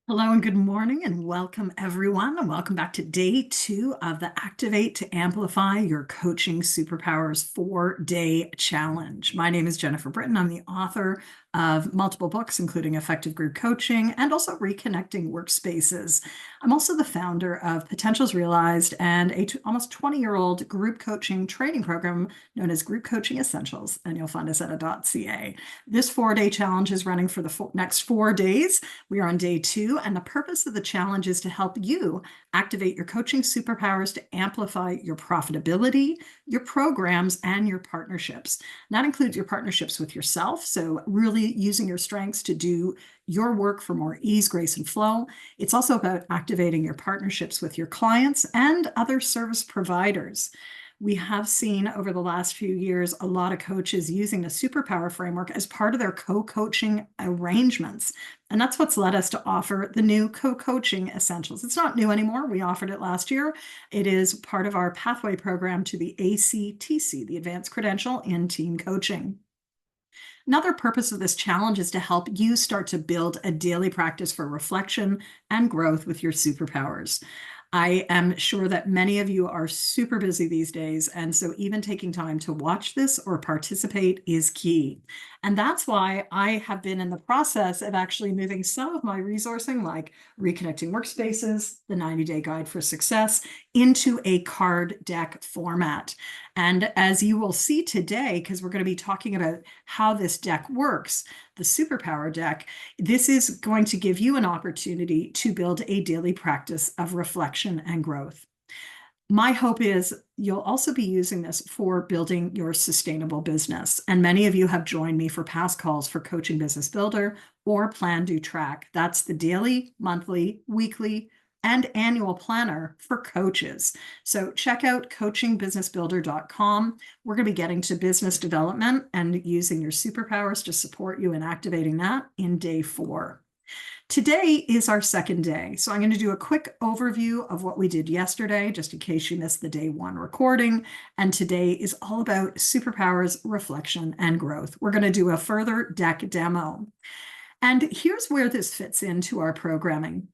Hello and good morning, and welcome everyone, and welcome back to day 2 of the Activate to Amplify Your Coaching Superpowers 4-day challenge. My name is Jennifer Britton. I'm the author of multiple books, including Effective Group Coaching and also Reconnecting Workspaces. I'm also the founder of Potentials Realized and a almost 20-year-old group coaching training program known as Group Coaching Essentials, and you'll find us at .ca. This 4-day challenge is running for the next 4 days. We are on day 2, and the purpose of the challenge is to help you activate your coaching superpowers to amplify your profitability, your programs, and your partnerships. And that includes your partnerships with yourself, so really using your strengths to do your work for more ease, grace, and flow. It's also about activating your partnerships with your clients and other service providers. We have seen over the last few years a lot of coaches using the superpower framework as part of their co-coaching arrangements. And that's what's led us to offer the new Co-Coaching Essentials. It's not new anymore. We offered it last year. It is part of our pathway program to the ACTC, the Advanced Credential in Team Coaching. Another purpose of this challenge is to help you start to build a daily practice for reflection and growth with your superpowers. I am sure that many of you are super busy these days, and so even taking time to watch this or participate is key. And that's why I have been in the process of actually moving some of my resourcing, like Reconnecting Workspaces, the 90-Day Guide for Success, into a card deck format. And as you will see today, because we're going to be talking about how this deck works, the Superpower deck, this is going to give you an opportunity to build a daily practice of reflection and growth. My hope is you'll also be using this for building your sustainable business. And many of you have joined me for past calls for Coaching Business Builder or Plan, Do, Track. That's the daily, monthly, weekly, and annual planner for coaches. So check out coachingbusinessbuilder.com. We're going to be getting to business development and using your superpowers to support you in activating that in day 4. Today is our second day, so I'm going to do a quick overview of what we did yesterday, just in case you missed the day 1 recording. And today is all about superpowers, reflection, and growth. We're going to do a further deck demo. And here's where this fits into our programming.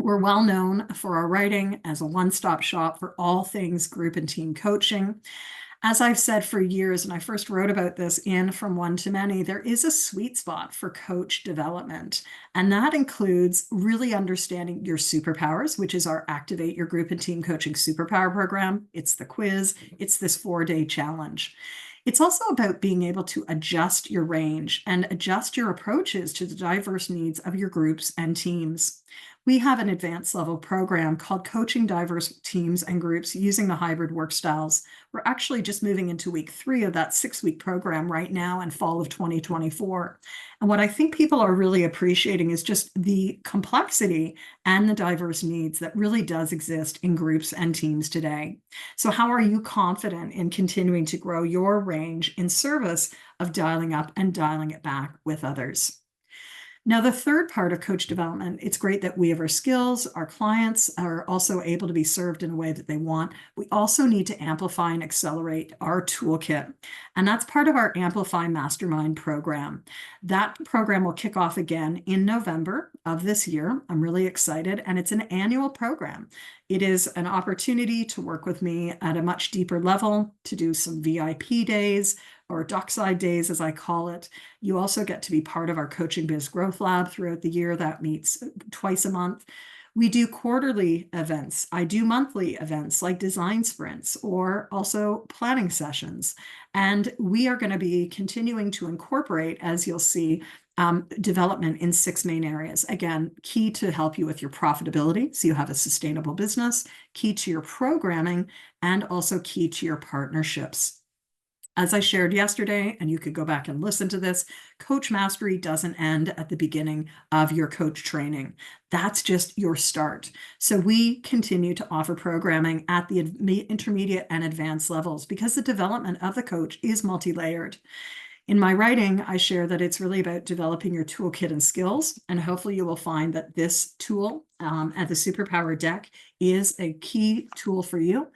We're well known for our writing as a one-stop shop for all things group and team coaching. As I've said for years, and I first wrote about this in From One to Many, there is a sweet spot for coach development. And that includes really understanding your superpowers, which is our Activate Your Group and Team Coaching Superpower program. It's the quiz. It's this 4-day challenge. It's also about being able to adjust your range and adjust your approaches to the diverse needs of your groups and teams. We have an advanced level program called Coaching Diverse Teams and Groups Using the Hybrid Work Styles. We're actually just moving into week 3 of that 6-week program right now in fall of 2024. And what I think people are really appreciating is just the complexity and the diverse needs that really does exist in groups and teams today. So how are you confident in continuing to grow your range in service of dialing up and dialing it back with others? Now, the third part of coach development, it's great that we have our skills, our clients are also able to be served in a way that they want. We also need to amplify and accelerate our toolkit. And that's part of our Amplify Mastermind program. That program will kick off again in November of this year. I'm really excited. And it's an annual program. It is an opportunity to work with me at a much deeper level, to do some VIP days, or dockside days, as I call it. You also get to be part of our Coaching Biz Growth Lab throughout the year that meets twice a month. We do quarterly events. I do monthly events like design sprints or also planning sessions. And we are going to be continuing to incorporate, as you'll see, development in 6 main areas. Again, key to help you with your profitability, so you have a sustainable business, key to your programming, and also key to your partnerships. As I shared yesterday, and you could go back and listen to this, Coach Mastery doesn't end at the beginning of your coach training. That's just your start. So we continue to offer programming at the intermediate and advanced levels because the development of the coach is multi-layered. In my writing, I share that it's really about developing your toolkit and skills, and hopefully you will find that this tool at the Superpower deck is a key tool for you.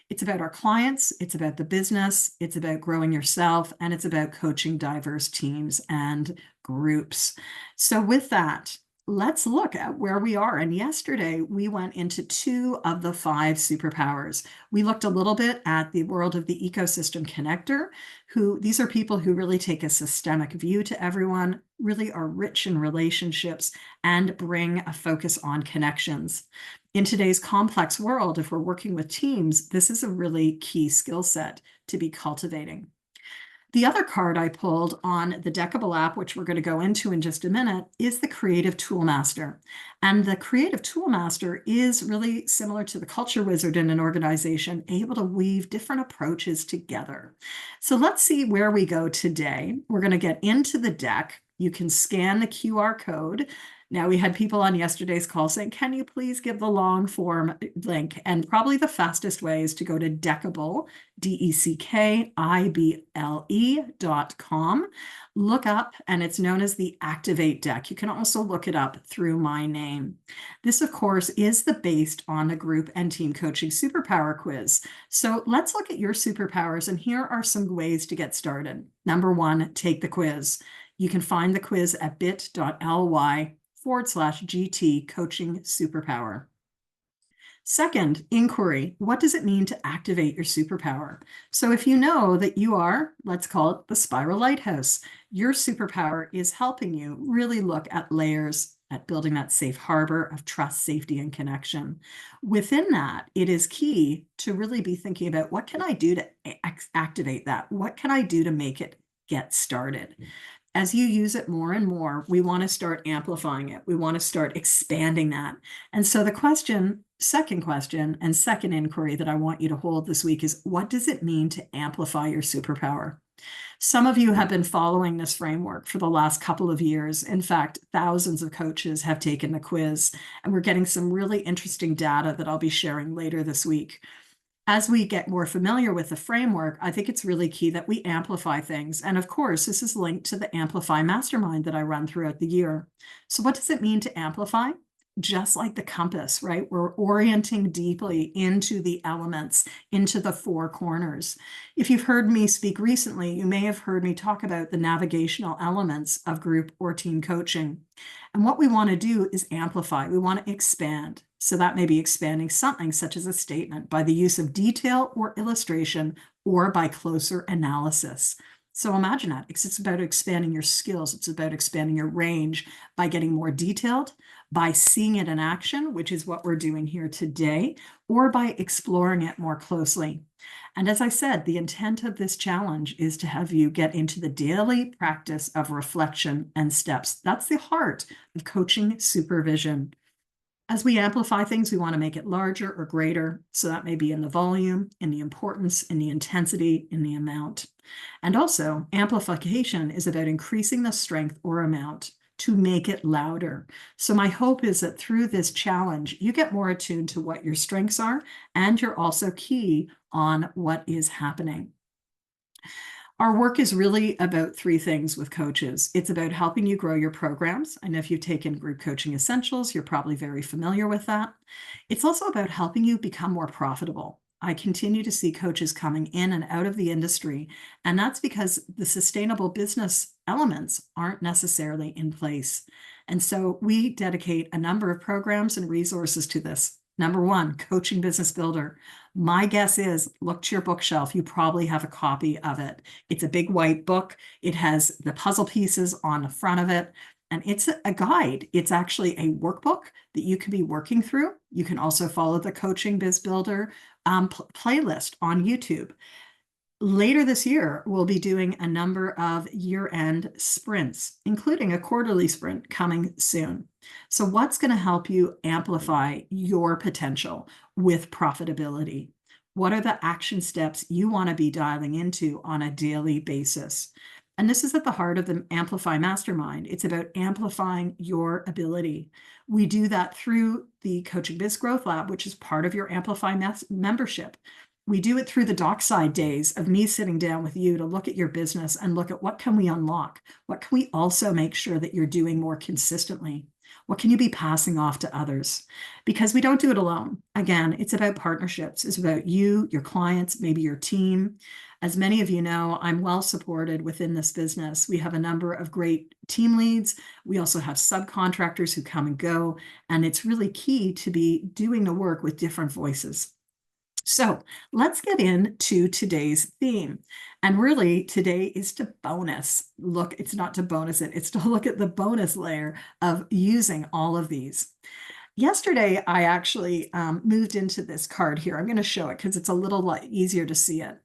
It's about our clients, it's about the business, it's about growing yourself, and it's about coaching diverse teams and groups. So with that, let's look at where we are. And yesterday we went into 2 of the 5 superpowers. We looked a little bit at the world of the ecosystem connector, these are people who really take a systemic view to everyone, really are rich in relationships, and bring a focus on connections. In today's complex world, if we're working with teams, this is a really key skill set to be cultivating. The other card I pulled on the DECKIBLE app, which we're going to go into in just a minute, is the Creative Toolmaster. And the Creative Toolmaster is really similar to the culture wizard in an organization, able to weave different approaches together. So let's see where we go today. We're going to get into the deck. You can scan the QR code. Now, we had people on yesterday's call saying, can you please give the long form link? And probably the fastest way is to go to DECKIBLE, DECKIBLE.com. Look up, and it's known as the Activate deck. You can also look it up through my name. This, of course, is based on the group and team coaching superpower quiz. So let's look at your superpowers, and here are some ways to get started. Number 1, take the quiz. You can find the quiz at bit.ly/GT Coaching Superpower. Second, inquiry. What does it mean to activate your superpower? So if you know that you are, let's call it the Spiral Lighthouse, your superpower is helping you really look at layers, at building that safe harbor of trust, safety, and connection. Within that, it is key to really be thinking about, what can I do to activate that? What can I do to make it get started? As you use it more and more, we want to start amplifying it. We want to start expanding that. And so the second question and second inquiry that I want you to hold this week is, what does it mean to amplify your superpower? Some of you have been following this framework for the last couple of years. In fact, thousands of coaches have taken the quiz, and we're getting some really interesting data that I'll be sharing later this week. As we get more familiar with the framework, I think it's really key that we amplify things. And of course, this is linked to the Amplify Mastermind that I run throughout the year. So what does it mean to amplify? Just like the compass, right? We're orienting deeply into the elements, into the 4 corners. If you've heard me speak recently, you may have heard me talk about the navigational elements of group or team coaching. And what we want to do is amplify. We want to expand. So that may be expanding something such as a statement by the use of detail or illustration, or by closer analysis. So imagine that. It's about expanding your skills. It's about expanding your range by getting more detailed, by seeing it in action, which is what we're doing here today, or by exploring it more closely. And as I said, the intent of this challenge is to have you get into the daily practice of reflection and steps. That's the heart of coaching supervision. As we amplify things, we want to make it larger or greater. So that may be in the volume, in the importance, in the intensity, in the amount. And also, amplification is about increasing the strength or amount to make it louder. So my hope is that through this challenge, you get more attuned to what your strengths are, and you're also key on what is happening. Our work is really about 3 things with coaches. It's about helping you grow your programs. I know if you've taken Group Coaching Essentials, you're probably very familiar with that. It's also about helping you become more profitable. I continue to see coaches coming in and out of the industry, and that's because the sustainable business elements aren't necessarily in place. And so we dedicate a number of programs and resources to this. Number 1, Coaching Business Builder. My guess is, look to your bookshelf. You probably have a copy of it. It's a big white book. It has the puzzle pieces on the front of it, and it's a guide. It's actually a workbook that you can be working through. You can also follow the Coaching Biz Builder playlist on YouTube. Later this year, we'll be doing a number of year-end sprints, including a quarterly sprint coming soon. So what's going to help you amplify your potential with profitability? What are the action steps you want to be dialing into on a daily basis? And this is at the heart of the Amplify Mastermind. It's about amplifying your ability. We do that through the Coaching Biz Growth Lab, which is part of your Amplify membership. We do it through the dockside days of me sitting down with you to look at your business and look at what can we unlock? What can we also make sure that you're doing more consistently? What can you be passing off to others? Because we don't do it alone. Again, it's about partnerships. It's about you, your clients, maybe your team. As many of you know, I'm well supported within this business. We have a number of great team leads. We also have subcontractors who come and go, and it's really key to be doing the work with different voices. So let's get into today's theme. And really, today is to bonus. Look, it's not to bonus it, it's to look at the bonus layer of using all of these. Yesterday, I actually moved into this card here. I'm going to show it because it's a little easier to see it.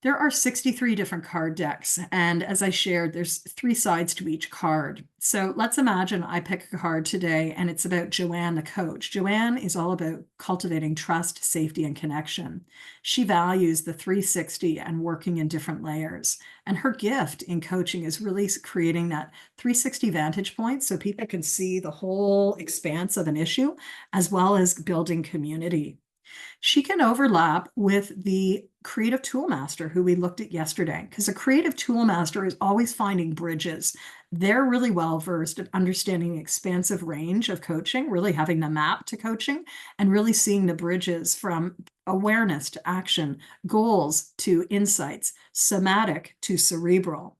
There are 63 different card decks, and as I shared, there's 3 sides to each card. So let's imagine I pick a card today, and it's about Joanne, the coach. Joanne is all about cultivating trust, safety, and connection. She values the 360 and working in different layers. And her gift in coaching is really creating that 360 vantage point so people can see the whole expanse of an issue, as well as building community. She can overlap with the creative tool master who we looked at yesterday, because a creative tool master is always finding bridges. They're really well versed at understanding the expansive range of coaching, really having the map to coaching, and really seeing the bridges from awareness to action, goals to insights, somatic to cerebral.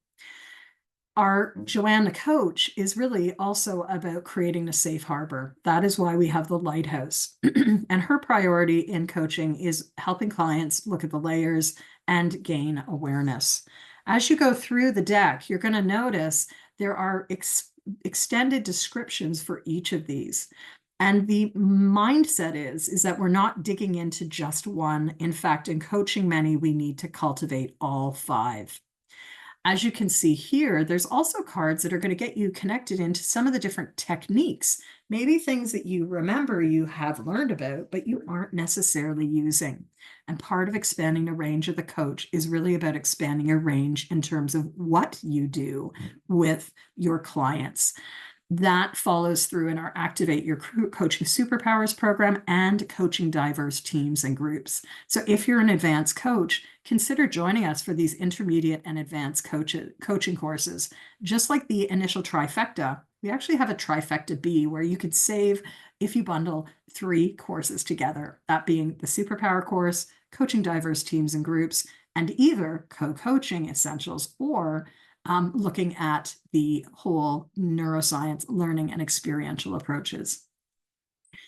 Our Joanne the coach is really also about creating a safe harbor. That is why we have the lighthouse. And her priority in coaching is helping clients look at the layers and gain awareness. As you go through the deck, you're going to notice there are extended descriptions for each of these. And the mindset is that we're not digging into just one. In fact, in coaching many, we need to cultivate all 5. As you can see here, there's also cards that are going to get you connected into some of the different techniques, maybe things that you remember you have learned about, but you aren't necessarily using. And part of expanding the range of the coach is really about expanding your range in terms of what you do with your clients. That follows through in our Activate Your Coaching Superpowers program and coaching diverse teams and groups. So if you're an advanced coach, consider joining us for these intermediate and advanced coaching courses. Just like the initial trifecta, we actually have a trifecta B where you could save if you bundle 3 courses together, that being the Superpower course, Coaching Diverse Teams and Groups, and either Co-Coaching Essentials or looking at the whole neuroscience, learning, and experiential approaches.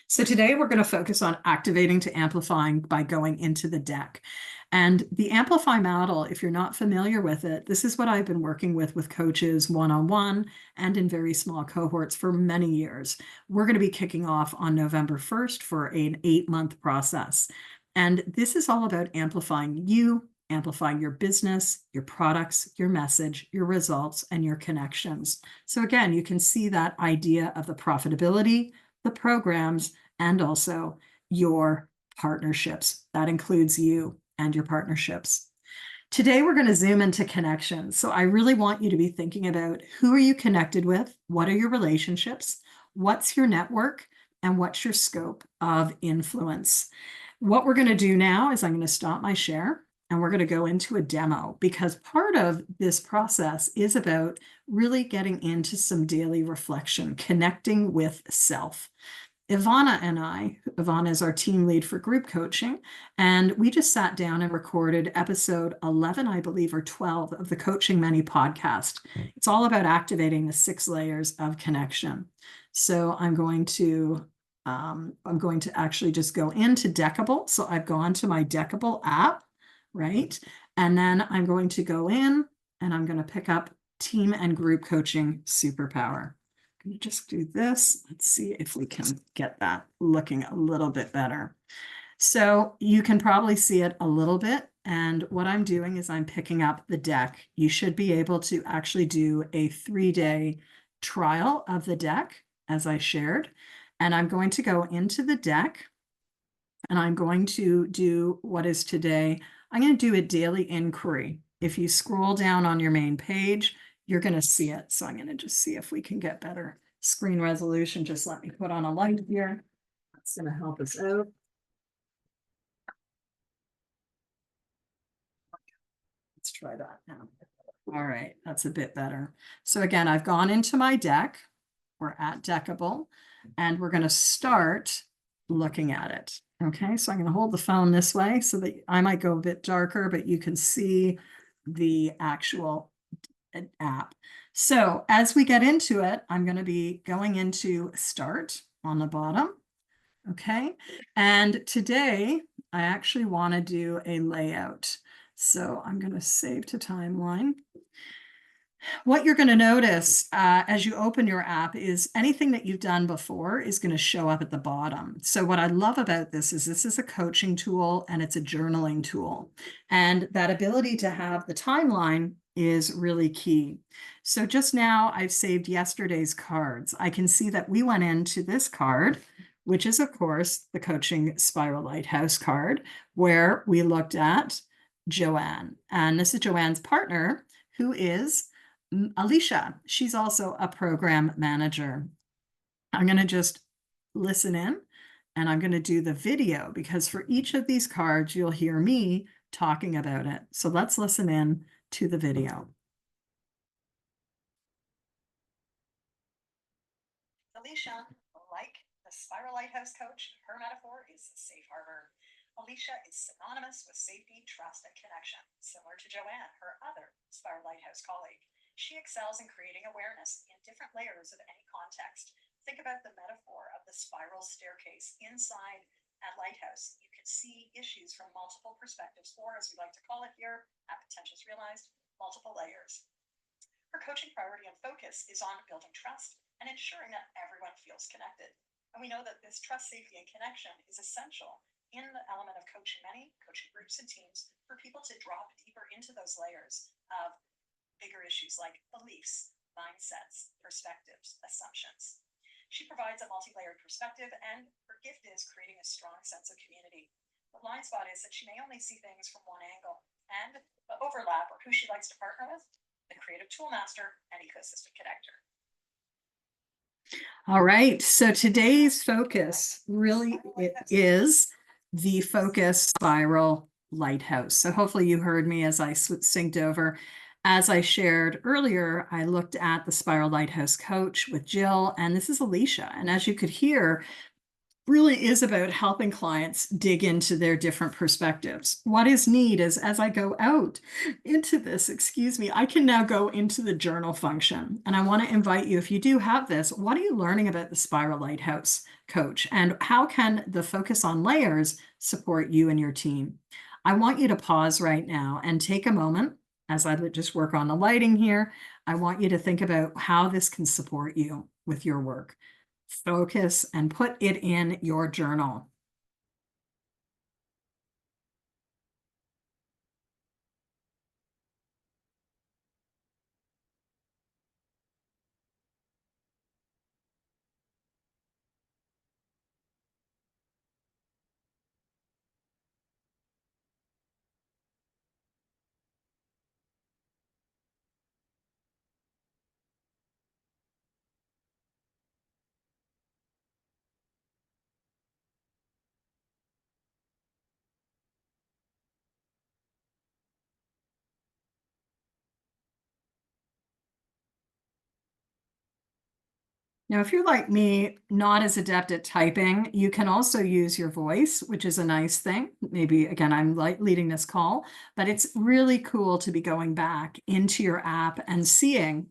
So today we're going to focus on activating to amplifying by going into the deck. And the Amplify model, if you're not familiar with it, this is what I've been working with coaches one-on-one and in very small cohorts for many years. We're going to be kicking off on November 1st for an 8-month process. And this is all about amplifying you, amplifying your business, your products, your message, your results, and your connections. So again, you can see that idea of the profitability, the programs, and also your partnerships. That includes you and your partnerships. Today, we're going to zoom into connections. So I really want you to be thinking about who are you connected with? What are your relationships? What's your network? And what's your scope of influence? What we're going to do now is I'm going to stop my share. And we're going to go into a demo because part of this process is about really getting into some daily reflection, connecting with self. Ivana and Ivana is our team lead for group coaching, and we just sat down and recorded episode 11, I believe, or 12 of the Coaching Many podcast. It's all about activating the 6 layers of connection. So I'm going to actually just go into DECKIBLE. So I've gone to my DECKIBLE app. Right? And then I'm going to go in and I'm going to pick up Team and Group Coaching Superpower. I'm going to just do this. Let's see if we can get that looking a little bit better. So you can probably see it a little bit. And what I'm doing is I'm picking up the deck. You should be able to actually do a 3-day trial of the deck, as I shared. And I'm going to go into the deck and I'm going to do what is today. I'm going to do a daily inquiry. If you scroll down on your main page, you're going to see it. So I'm going to just see if we can get better screen resolution. Just let me put on a light here. That's going to help us out. Let's try that now. All right, that's a bit better. So again, I've gone into my deck. We're at DECKIBLE, and we're going to start looking at it. Okay, so I'm going to hold the phone this way so that I might go a bit darker, but you can see the actual app. So as we get into it, I'm going to be going into Start on the bottom. Okay, and today I actually want to do a layout. So I'm going to save to timeline. What you're going to notice as you open your app is anything that you've done before is going to show up at the bottom. So what I love about this is a coaching tool and it's a journaling tool. And that ability to have the timeline is really key. So just now I've saved yesterday's cards. I can see that we went into this card, which is of course the Coaching Spiral Lighthouse card, where we looked at Joanne. And this is Joanne's partner, who is Alicia. She's also a program manager. I'm going to just listen in and I'm going to do the video because for each of these cards, you'll hear me talking about it. So let's listen in to the video. Alicia, like the Spiral Lighthouse coach, her metaphor is safe harbor. Alicia is synonymous with safety, trust, and connection, similar to Joanne, her other Spiral Lighthouse colleague. She excels in creating awareness in different layers of any context. Think about the metaphor of the spiral staircase inside a lighthouse. You can see issues from multiple perspectives, or as we like to call it here, at Potentials Realized, multiple layers. Her coaching priority and focus is on building trust and ensuring that everyone feels connected. And we know that this trust, safety, and connection is essential in the element of coaching many, coaching groups and teams for people to drop deeper into those layers of bigger issues like beliefs, mindsets, perspectives, assumptions. She provides a multi-layered perspective, and her gift is creating a strong sense of community. The blind spot is that she may only see things from one angle, and the overlap, or who she likes to partner with, the creative tool master and ecosystem connector. All right, so today's focus really is the focus Spiral Lighthouse. So hopefully you heard me as I synced over. As I shared earlier, I looked at the Spiral Lighthouse coach with Jill, and this is Alicia. And as you could hear, really is about helping clients dig into their different perspectives. What is neat is as I go out into this, I can now go into the journal function. And I want to invite you, if you do have this, what are you learning about the Spiral Lighthouse coach? And how can the focus on layers support you and your team? I want you to pause right now and take a moment as I just work on the lighting here. I want you to think about how this can support you with your work. Focus and put it in your journal. Now, if you're like me, not as adept at typing, you can also use your voice, which is a nice thing. Maybe, again, I'm leading this call, but it's really cool to be going back into your app and seeing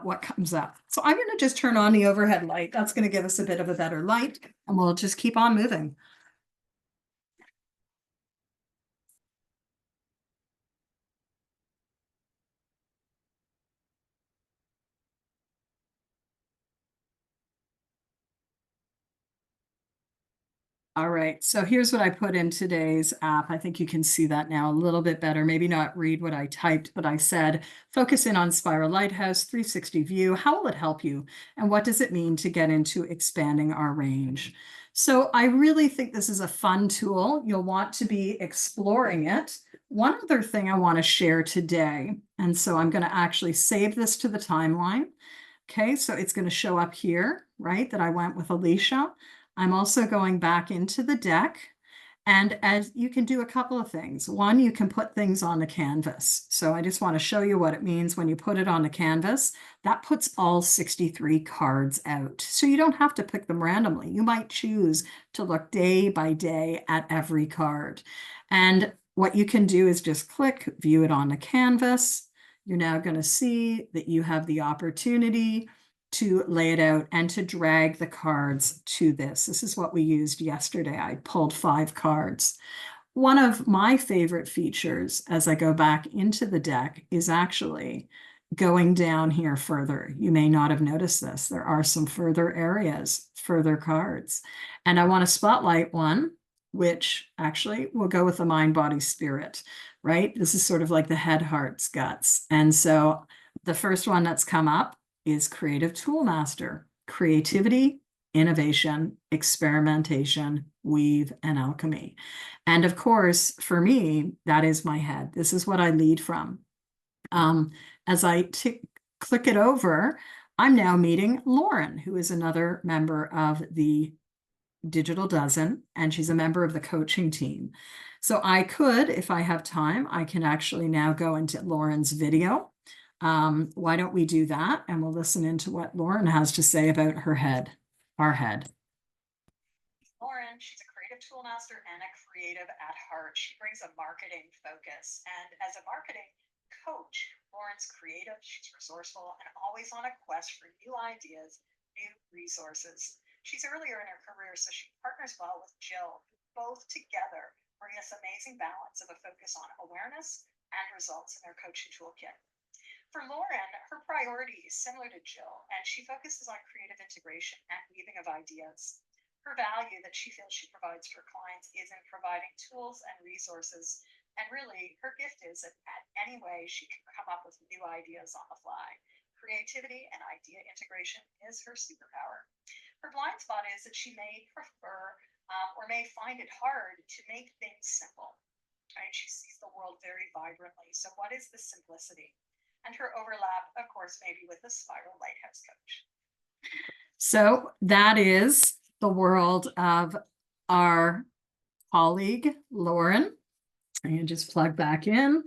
what comes up. So I'm going to just turn on the overhead light. That's going to give us a bit of a better light, and we'll just keep on moving. All right, so here's what I put in today's app. I think you can see that now a little bit better. Maybe not read what I typed, but I said, focus in on Spiral Lighthouse 360 view. How will it help you? And what does it mean to get into expanding our range? So I really think this is a fun tool. You'll want to be exploring it. One other thing I want to share today, and so I'm going to actually save this to the timeline. Okay, so it's going to show up here, right, that I went with Alicia. I'm also going back into the deck, And as you can do a couple of things. One, you can put things on the canvas. So I just want to show you what it means when you put it on the canvas. That puts all 63 cards out. So you don't have to pick them randomly. You might choose to look day by day at every card. And what you can do is just click, view it on the canvas. You're now going to see that you have the opportunity to lay it out and to drag the cards to this. This is what we used yesterday. I pulled 5 cards. One of my favorite features as I go back into the deck is actually going down here further. You may not have noticed this. There are some further areas, further cards. And I want to spotlight one, which actually will go with the mind, body, spirit, right? This is sort of like the head, hearts, guts. And so the first one that's come up is Creative Toolmaster, creativity, innovation, experimentation, weave, and alchemy. And of course, for me, that is my head. This is what I lead from. As I click it over, I'm now meeting Lauren, who is another member of the Digital Dozen, and she's a member of the coaching team. So I could, if I have time, I can actually now go into Lauren's video. Why don't we do that? And we'll listen into what Lauren has to say about her head, our head. Lauren, she's a creative tool master and a creative at heart. She brings a marketing focus. And as a marketing coach, Lauren's creative, she's resourceful, and always on a quest for new ideas, new resources. She's earlier in her career, so she partners well with Jill, who both together bring this amazing balance of a focus on awareness and results in their coaching toolkit. For Lauren, her priority is similar to Jill, and she focuses on creative integration and weaving of ideas. Her value that she feels she provides for clients is in providing tools and resources, and really her gift is that at any way she can come up with new ideas on the fly. Creativity and idea integration is her superpower. Her blind spot is that she may prefer or may find it hard to make things simple. Right? She sees the world very vibrantly. So what is the simplicity? And her overlap, of course, maybe with the Spiral Lighthouse coach. So that is the world of our colleague, Lauren. And just plug back in.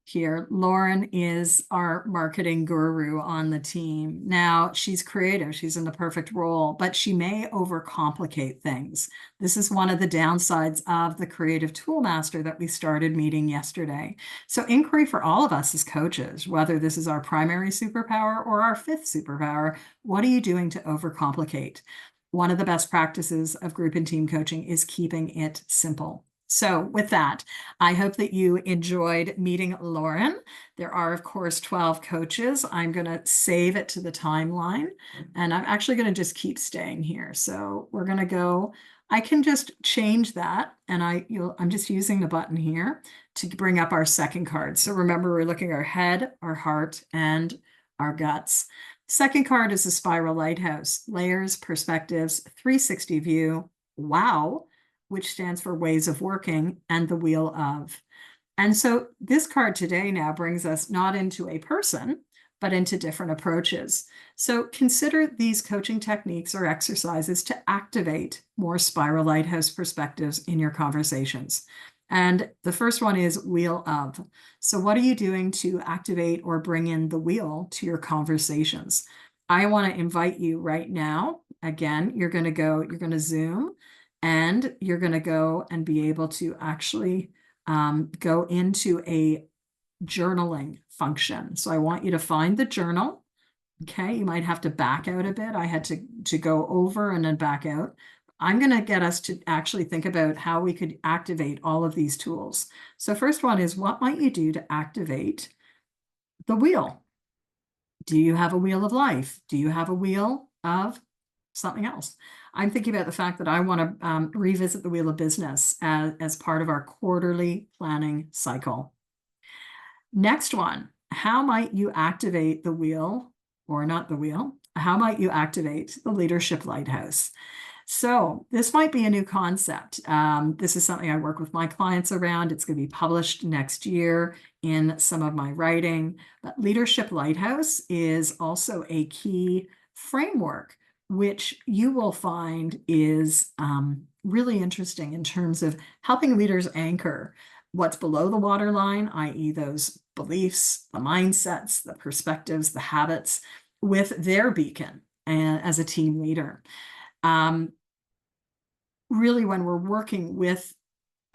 Here, Lauren is our marketing guru on the team. Now, she's creative, she's in the perfect role, but she may overcomplicate things. This is one of the downsides of the creative toolmaster that we started meeting yesterday. So inquiry for all of us as coaches, whether this is our primary superpower or our 5th superpower, what are you doing to overcomplicate? One of the best practices of group and team coaching is keeping it simple. So with that, I hope that you enjoyed meeting Lauren. There are, of course, 12 coaches. I'm going to save it to the timeline, and I'm actually going to just keep staying here. So we're going to go, I can just change that, and I'm just using the button here to bring up our second card. So remember, we're looking at our head, our heart, and our guts. Second card is the Spiral Lighthouse, layers, perspectives, 360 view. Wow. Which stands for ways of working, and the wheel of. And so this card today now brings us not into a person, but into different approaches. So consider these coaching techniques or exercises to activate more Spiral Lighthouse perspectives in your conversations. And the first one is wheel of. So what are you doing to activate or bring in the wheel to your conversations? I want to invite you right now. Again, you're going to zoom, and you're going to go and be able to actually go into a journaling function. So I want you to find the journal. Okay, you might have to back out a bit. I had to go over and then back out. I'm going to get us to actually think about how we could activate all of these tools. So first one is, what might you do to activate the wheel? Do you have a wheel of life? Do you have a wheel of something else? I'm thinking about the fact that I want to revisit the wheel of business as part of our quarterly planning cycle. Next one, how might you activate the wheel, or not the wheel? How might you activate the leadership lighthouse? So this might be a new concept. This is something I work with my clients around. It's going to be published next year in some of my writing. But Leadership Lighthouse is also a key framework, which you will find is really interesting in terms of helping leaders anchor what's below the waterline, i.e., those beliefs, the mindsets, the perspectives, the habits, with their beacon and as a team leader. Really, when we're working with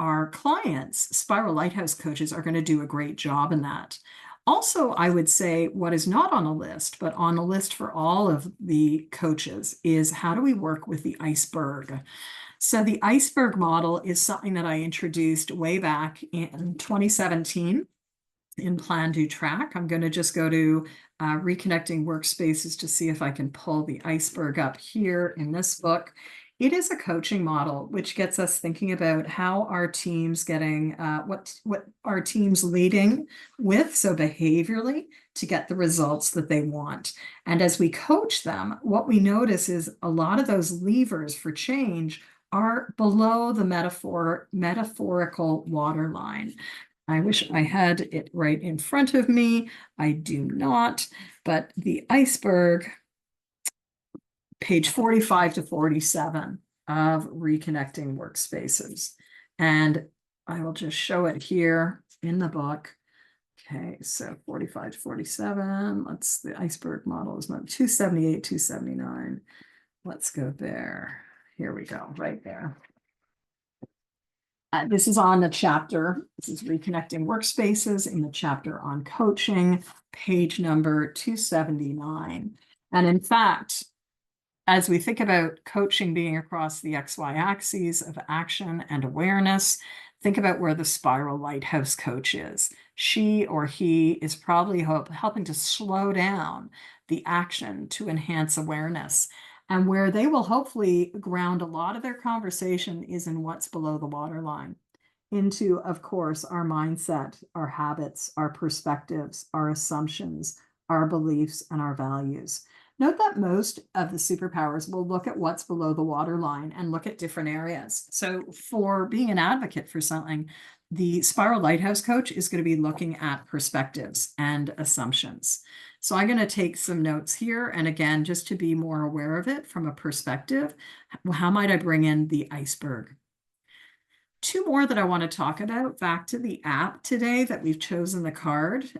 our clients, Spiral Lighthouse coaches are going to do a great job in that. Also, I would say what is not on a list, but on a list for all of the coaches, is how do we work with the iceberg? So the iceberg model is something that I introduced way back in 2017 in Plan, Do, Track. I'm going to just go to Reconnecting Workspaces to see if I can pull the iceberg up here in this book. It is a coaching model which gets us thinking about how our teams getting what our teams leading with, so behaviorally, to get the results that they want. And as we coach them, what we notice is a lot of those levers for change are below the metaphorical waterline. I wish I had it right in front of me. I do not, but the iceberg, page 45 to 47 of Reconnecting Workspaces. And I will just show it here in the book. Okay, so 45 to 47. The iceberg model is not 278, 279. Let's go there. Here we go, right there. This is on the chapter. This is Reconnecting Workspaces in the chapter on coaching, page number 279. And in fact, as we think about coaching being across the XY axes of action and awareness, think about where the Spiral Lighthouse coach is. She or he is probably helping to slow down the action to enhance awareness. And where they will hopefully ground a lot of their conversation is in what's below the waterline, into, of course, our mindset, our habits, our perspectives, our assumptions, our beliefs, and our values. Note that most of the superpowers will look at what's below the waterline and look at different areas. So for being an advocate for something, the Spiral Lighthouse coach is going to be looking at perspectives and assumptions. So I'm going to take some notes here. And again, just to be more aware of it from a perspective, how might I bring in the iceberg? Two more that I want to talk about, back to the app today that we've chosen the card,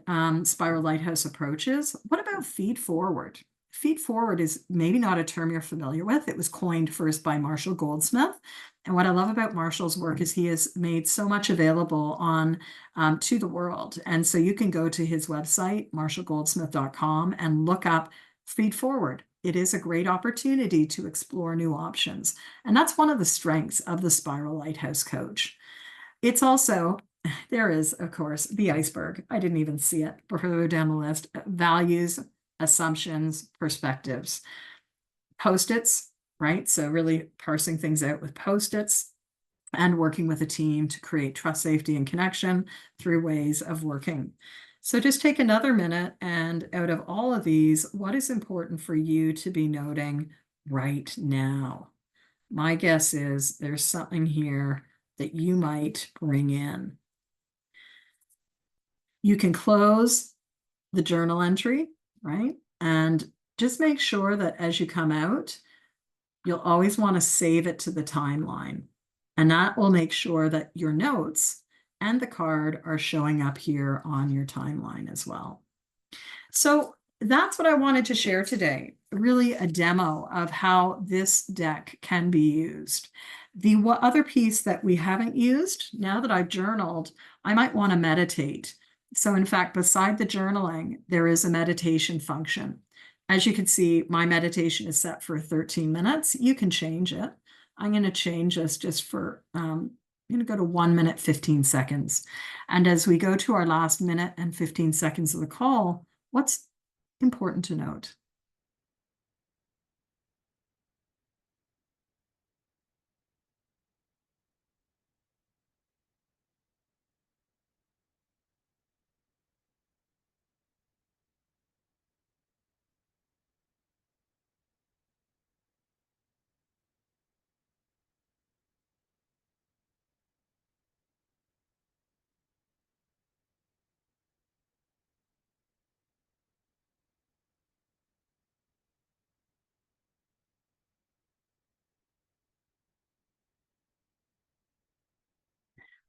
Spiral Lighthouse Approaches. What about feed forward? Feed forward is maybe not a term you're familiar with. It was coined first by Marshall Goldsmith. And what I love about Marshall's work is he has made so much available on to the world. And so you can go to his website, marshallgoldsmith.com, and look up feed forward. It is a great opportunity to explore new options. And that's one of the strengths of the Spiral Lighthouse coach. It's also, there is, of course, the iceberg. I didn't even see it further down the list. Values, assumptions, perspectives. Post-its, right? So really parsing things out with post-its and working with a team to create trust, safety, and connection through ways of working. So just take another minute, and out of all of these, what is important for you to be noting right now? My guess is there's something here that you might bring in. You can close the journal entry, right? And just make sure that as you come out, you'll always want to save it to the timeline. And that will make sure that your notes and the card are showing up here on your timeline as well. So that's what I wanted to share today. Really a demo of how this deck can be used. The other piece that we haven't used, now that I've journaled, I might want to meditate. So in fact, beside the journaling, there is a meditation function. As you can see, my meditation is set for 13 minutes. You can change it. I'm going to change this just for, I'm going to go to 1 minute, 15 seconds. And as we go to our last minute and 15 seconds of the call, what's important to note?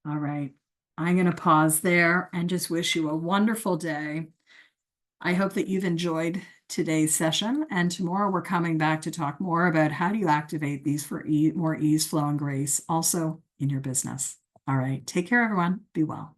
All right. I'm going to pause there and just wish you a wonderful day. I hope that you've enjoyed today's session, and tomorrow we're coming back to talk more about how do you activate these for more ease, flow, and grace also in your business. All right. Take care, everyone. Be well.